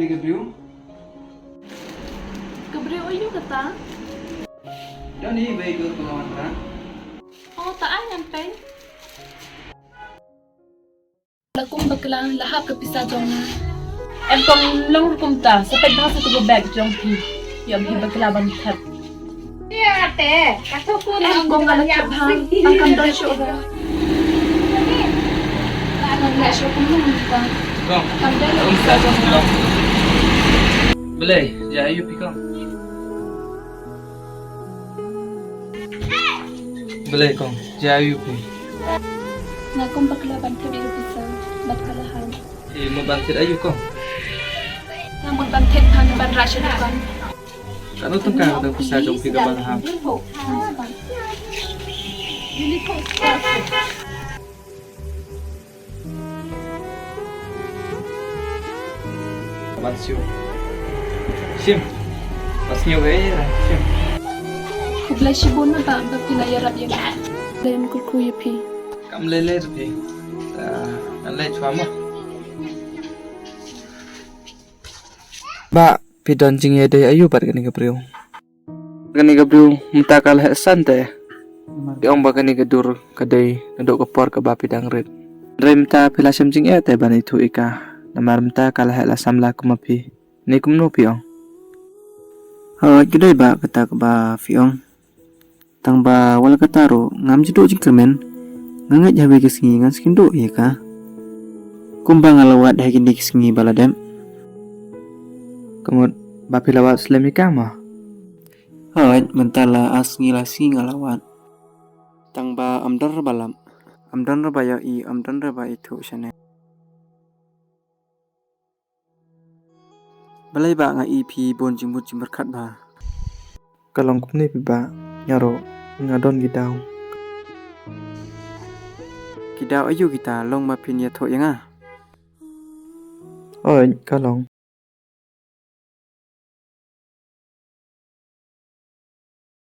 Gabriel? Gabriel ayo kata? Dan ni baik ke pengawan kan? Oh, taan yan, Pen. Lakong baglang lahap ke pisah jong na. Em kong long kumta sa pagbasa ko bag jong pi. Yam hi baglaban tap. Em kong alat hang ang kamdan siya ora. Nagla siya kung nung Kong. kamdan pisah jong na. Boleh, jaya you pick up. Boleh kong, jaya you pick. Nakong baglaban tabi ke pisah. Bat kalahan. Mabantir ayu kong. Namun bantet hang ban rasya dukan. Kan utang ka ng pasajong pick up ang Bansyo. Sim. Pas nyo gaya Sim. Kublay shibon na ba ang pinayarap yan? Dayan ko kuya pi. Kam lele pi. Nalai chua mo. Ba, pidon jing ye day ayu bat gani Gabriel. Gani Gabriel mutakal he sante. Diong ba gani gadur kadai nadok kapor ka ba pidang red. Rem ta pilasam jing e te bani tu ika. Namaram ta kala he lasam la kumapi. Ni kumno piong. Gidai ba kata ba fiong. Tang ba wala kataro ngam jido jingkermen. Ngangat jabe kesingi ngan skindo iya ka. Kumbang alawat hai gini kesingi baladem. Kamut ba pilawat slemi kama. Mentala asngi lasi ngalawat. Tang ba amdar balam. Amdan baya i amdan ba itu syane. Balai ba nga ipi bon jimbut jimberkat ba. Kalong kumni piba nyaro ngadon gidaw. Kidaw ayu kita long mapin ya tho yang ah. Oi, kalong.